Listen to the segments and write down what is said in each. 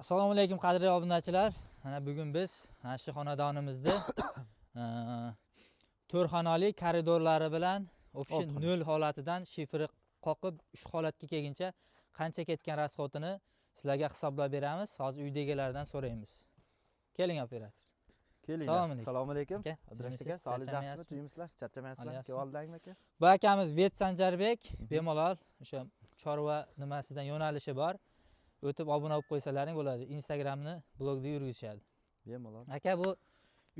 Assalomu alaykum qadrli obunachilar. Mana bugun biz mana shu xonadonimizda 4 xonali koridorlari bilan o'sha 0 holatidan shifri qoqib 3 holatga kelguncha qancha ketgan rasxodini sizlarga hisoblab beramiz. Hozir uydagilardan so'raymiz. Keling operator. Keling. Assalomu alaykum. Abdurash aka, sog'lig'ingizmi? Tuymisizlar? Charchamayapsizlar? Kevoldingmi aka? Bu akamiz Vet Sanjarbek, bemalol o'sha chorva nimasidan yo'nalishi bor. O'tib obuna bo'lib qo'ysalaring bo'ladi. Instagramni, blogda yurgizishadi. Bemalol. Aka, bu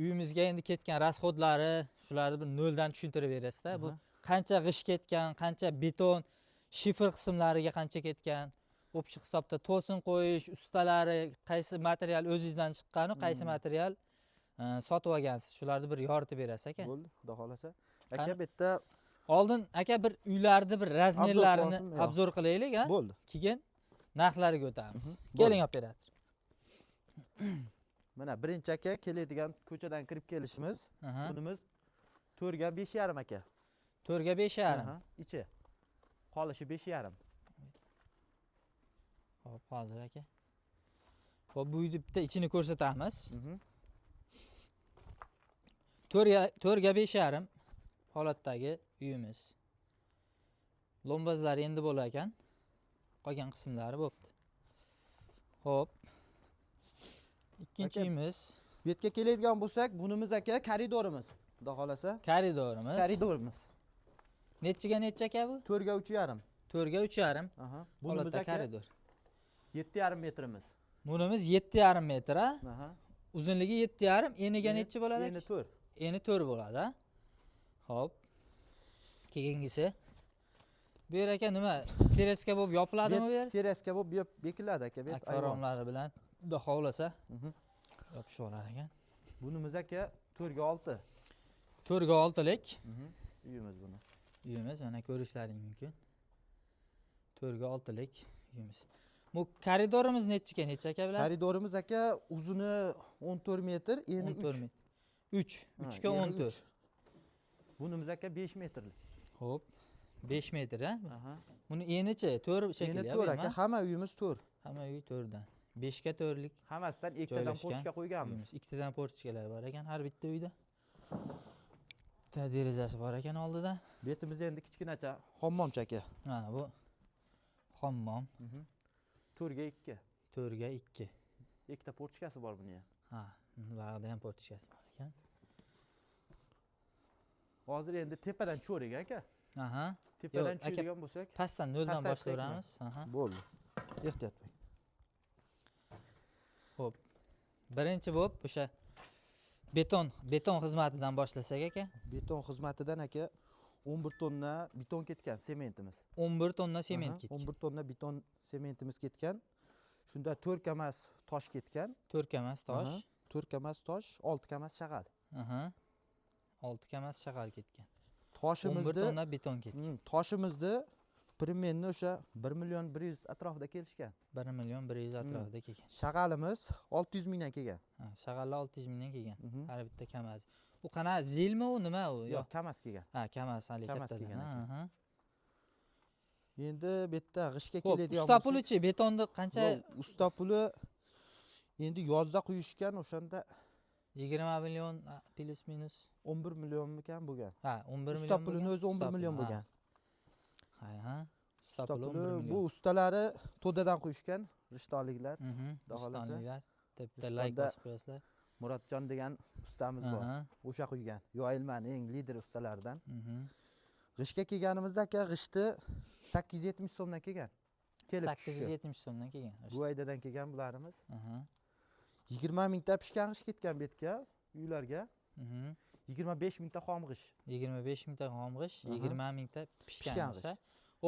uyimizga endi ketgan rasxodlari, shularni bir noldan tushuntirib berasiz-da. Bu qancha g'ish ketgan, qancha beton, shifr qismlariga qancha ketgan, o'pchi hisobda to'sin qo'yish, ustalari, qaysi material o'zingizdan chiqqani, qaysi material sotib olgansiz, shularni bir yoritib berasiz aka. Bo'ldi, xudo xolasa. Aka, bitta oldin aka bir uylarni bir razmerlarini obzor qilaylik, ha? Bo'ldi. Keyin narxlariga o'tamiz. Keling operator. Mana birinchi aka keladigan ko'chadan kirib kelishimiz. Bunimiz 4 ga 5,5 aka. 4 ga 5,5. Ichi. Qolishi 5,5. Xo'p, hozir aka. Xo'p, bu uyni bitta ichini ko'rsatamiz. 4 ga 5,5 holatdagi uyimiz. Lombazlar endi bo'lar ekan. Qolgan qismlari bo'pti. Xo'p. Ikkinchi uyimiz. Bu yerga keladigan bo'lsak, bunimiz aka koridorimiz. Xudo xolasa. Koridorimiz. Nechiga necha aka bu? 4 ga 3,5. 4 ga 3,5. Bunimiz aka koridor. 7,5 metrimiz. Bunimiz 7,5 metr, ha? Uzunligi 7,5, eniga necha bo'ladi? Eni 4. Eni 4 bo'ladi, ha? Xo'p. Keyingisi. Bu yer aka nima? Teraska bo'lib yopiladimi bu yer? Teraska bo'lib bekiladi aka, bu ayvonlari bilan xudo xolasa yopishib olar ekan. Bunimiz aka 4 ga 6. 4 ga 6lik uyimiz buni. Uyimiz mana ko'rishlaring mumkin. 4 ga 6lik uyimiz. Bu koridorimiz necha aka bilasiz? Koridorimiz aka uzuni 14 metr, eni 3 ga 14. Bunimiz aka 5 metrlik. Xo'p. 5 metr, ha? Buni enichi 4 shekilli. Eni 4 aka, hamma uyimiz 4. Hamma uy 4 dan. 5 ga 4lik. Hammasidan ikkitadan portishga qo'yganmiz. Ikkitadan portishkalar bor ekan har bitta uyda. Bitta derazasi bor ekan oldida. Betimiz endi kichkinacha hammomcha aka. Ha, bu hammom. 4 ga 2. 4 ga 2. Ikkita portishkasi bor buni ham. Ha, buyog'ida ham portishkasi bor ekan. Hozir endi tepadan cho'rik aka. Aha. Tepadan tushadigan bo'lsak, pastdan noldan boshlayveramiz. Bo'ldi. Ehtiyot bo'ling. Xo'p. Birinchi bo'lib o'sha beton xizmatidan boshlasak aka. Beton xizmatidan aka 11 tonna beton ketgan, sementimiz. 11 tonna sement ketgan. 11 tonna beton sementimiz ketgan. Shunda 4 kamas tosh ketgan. 4 kamas tosh. 4 kamas tosh, 6 kamas shag'al. 6 kamas shag'al ketgan. Toshimizni 11 tonna beton ketgan. Toshimizni primenni o'sha 1 million 100 atrofida kelishgan. 1 million 100 atrofida kelgan. Shag'alimiz 600 mingdan kelgan. Ha, shag'allar 600 mingdan kelgan. Har bitta kamaz. U qana zilmi u nima u? Yo'q, kamas kelgan. Ha, kamas hali kattadan. Endi bu yerda g'ishga keladigan usta pulichi betonni qancha? Usta puli endi yozda quyishgan, o'shanda 20 million plus minus 11 millionmikan bo'lgan. Ha, 11 million. Usta pulini o'zi 11 million bo'lgan. Ha. Usta puli 11 million. Bu ustalari to'dadan quyishgan, rishtonliklar. Rishtonliklar. Bitta like bosib qo'yasizlar. Murodjon degan ustamiz bor. O'sha quygan. Yo'ilmani eng lider ustalaridan. G'ishga kelganimizda aka g'ishti 870 so'mdan kelgan. 870 so'mdan kelgan. Guvaydadan kelgan bularimiz. 20 mingta pishgan g'ish ketgan betga, uylarga. 25 mingta xom g'ish. 25 mingta xom g'ish, 20 mingta pishgan g'ish.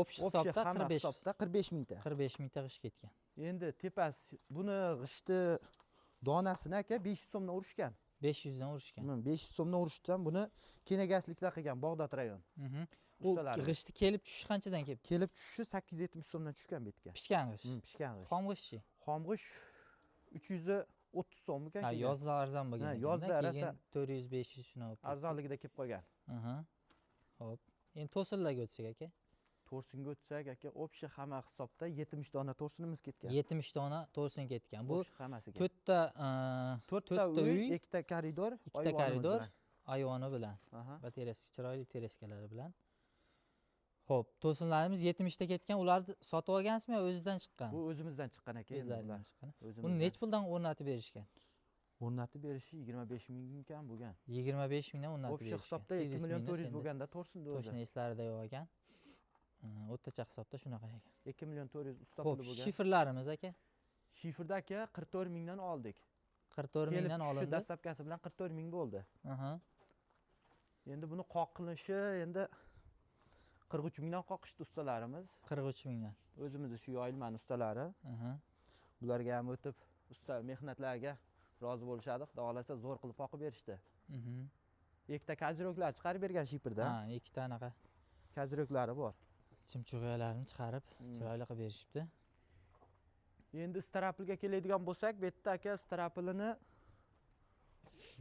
O'pish hisobda 45 mingta. 45 mingta g'ish ketgan. Endi tepasi buni g'ishti donasini aka 500 so'mdan urishgan. 500 dan urishgan. 500 so'mdan urishdan buni kenagasliklar qilgan Bog'dod rayon. U g'ishti kelib tushishi qanchadan kelib? Kelib tushishi 870 so'mdan tushgan betga. Pishgan g'ish. Pishgan g'ish. Xom g'ishchi. Xom g'ish 330 so'm ekan. Ha, yozda arzon bo'lgan. Yozda arasa 400-500 shuna olib. Arzonligida kelib qolgan. Xo'p. Endi to'sinlarga o'tsak aka. to'rsinga o'tsak aka, общий hamma hisobda 70 dona to'rsinimiz ketgan. 70 dona to'rsin ketgan. Bu Общий hammasiga. 4ta uy, 2ta koridor, 2ta ayvonimiz koridor, bilan. ayvoni bilan Aha. va chiroyli tereskalari bilan. Xo'p, to'sinlarimiz 70 ta ketgan. Ularni sotib olgansizmi yo o'zingizdan chiqqan? Bu o'zimizdan chiqqan aka, endi O'zlaridan bular. chiqqan. Buni O'zimizdan. necha puldan o'rnatib berishgan? O'rnatib berishi 25 mingdan bo'lgan. 25 mingdan o'rnatib Общий berishgan. hisobda 2 million 400 bo'lganda to'rsinda o'zi. Qo'shni eslarida yo'q ekan. O'rtacha hisobda shunaqa ekan. 2 million 400 usta Xo'p, puli bo'lgan. shifrlarimiz aka? Shifrda aka 44 mingdan oldik. 44 mingdan Shu olindi. dastlabkasi bilan 44 ming bo'ldi. Aha. Endi buni qoqilishi endi 43 mingdan qoqishdi ustalarimiz. 43 mingdan. O'zimizni shu yoyilmani ustalari. Aha. Bularga ham o'tib usta mehnatlarga rozi bo'lishadi. Xudo xolasa zo'r qilib qoqib berishdi. Ikkita kaziroklar chiqarib bergan shifrda. Ha, ikkita anaqa Kaziroklari bor. chimchug'yalarni chiqarib chiroyli qilib berishibdi. Endi strapilga keladigan bo'lsak, bu yerda aka strapilini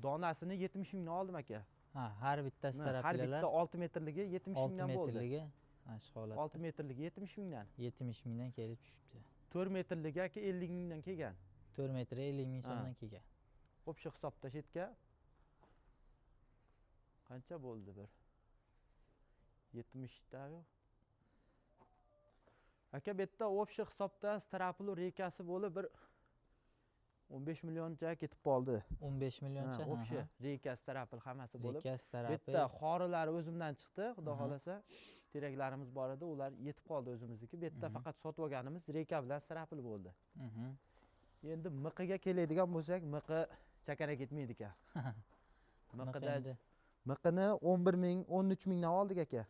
donasini 70 mingdan oldim aka. Ha, har bitta Har strapilalar bitta 6 metrligi 70 6 mingdan bo'ldi. metrligi shu holatda 6 metrligi 70 mingdan. 70 mingdan kelib tushibdi. 4 metrligi aka 50 mingdan kelgan. 4 metr 50 ming so'mdan kelgan. Общий hisobda chetga qancha bo'ldi bir 70 ta yo'q. Aka bu yerda общий hisobda strapilu rekasi bo'lib bir 15 millioncha ketib qoldi. 15 millioncha. Общий reka strapil hammasi bo'lib. Reka Bu strapil. yerda xorilari o'zimdan chiqdi. Xudo xolasa teraklarimiz bor edi, ular yetib qoldi o'zimizniki. Bu yerda faqat sotib olganimiz reka bilan strapil bo'ldi. Endi miqiga keladigan bo'lsak, miqi chakana ketmaydi ekan. Miqida miqini 11 ming, 13 mingdan oldik aka.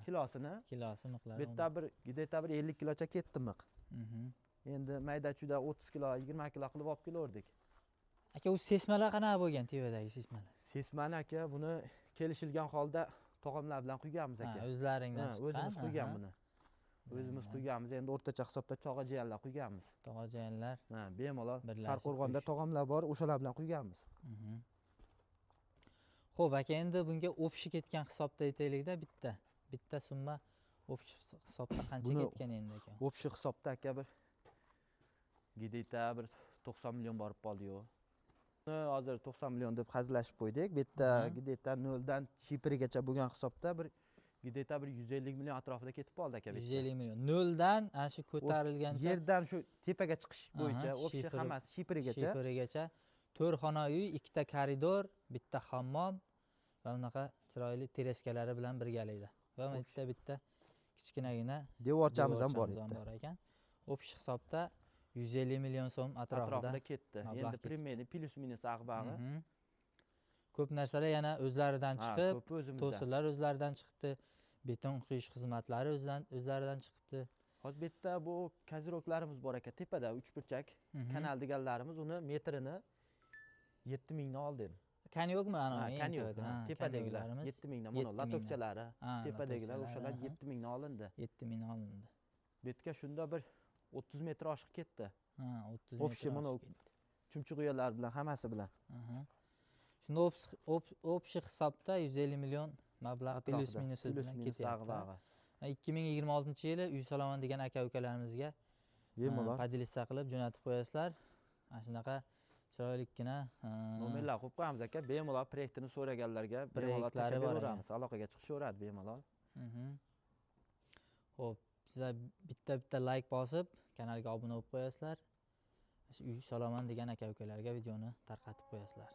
Kilosini. Kilosi miqlar. Bu yerda bir gideta bir 50 kilocha ketdi miq. Endi mayda-chuda 30 kilo, 20 kilo qilib olib kelordik. Aka, u sesmalar qanaqa bo'lgan tevadagi sesmalar? Sesmani aka, buni kelishilgan holda tog'amlar bilan quyganmiz aka. O'zlaringdan chiqqan. O'zimiz quygan buni. O'zimiz quyganmiz. Endi o'rtacha hisobda chog'ajiyanlar quyganmiz. Tog'ajiyanlar. Bemalol. Birlashib Sarqo'rg'onda tog'amlar bor, o'shalar bilan quyganmiz. Xo'p, aka, endi bunga o'pshi ketgan hisobda aytaylik-da, bitta summa o'pshi hisobda qancha ketgan endi aka? O'pshi hisobda aka bir gideta bir 90 million borib qoldi-yu. Hozir 90 million deb hazillashib qo'ydik. Bu yerda gideta 0 dan shifrigacha bo'lgan hisobda bir gideta bir 150 million atrofida ketib qoldi aka. 150 million. 0 dan ana shu ko'tarilgancha yerdan shu tepaga chiqish bo'yicha o'pshi hammasi shifrigacha 4 xona uy, 2 ta koridor, bitta hammom va unaqa chiroyli tereskalari bilan birgalikda. Va bitta kichkinagina devorchamiz ham bor ekan. O'pshi hisobda 150 million so'm atrofida ketdi. Endi primeni plus minus ag'bag'i. Ko'p narsalar yana o'zlaridan chiqib, to'sinlar o'zlaridan chiqibdi, beton quyish xizmatlari o'zlaridan chiqibdi. Hozir bu yerda bu kaziroklarimiz bor aka, tepada 3 burchak kanal deganlarimiz, uni metrini 7 mingdan oldim. Kanyogmi ana? Kanyog. Tepadagilar 7 mingdan, mana latokchalari, tepadagilar o'shalar 7 mingdan olindi. 7 mingdan olindi. Bu yerga shunda bir 30 metr oshiq ketdi. 30 metr. O'pshi mana chumchuqyalar bilan hammasi bilan. Shunda o'pshi hisobda 150 million mablag' plus minus bilan ketyapti. 2026-yili Uy Saloman degan aka-ukalarimizga bemalol padilisa qilib jo'natib qo'yasizlar. Mana shunaqa chiroylikkina nomerlar qo'yib qo'yamiz aka. Bemalol proyektini so'raganlarga bemalol tashlab beraveramiz. Aloqaga chiqishaveradi bemalol. Xo'p, sizlar bitta like bosib, kanalga obuna bo'lib qo'yasizlar. Uy Saloman degan aka-ukalarga videoni tarqatib qo'yasizlar.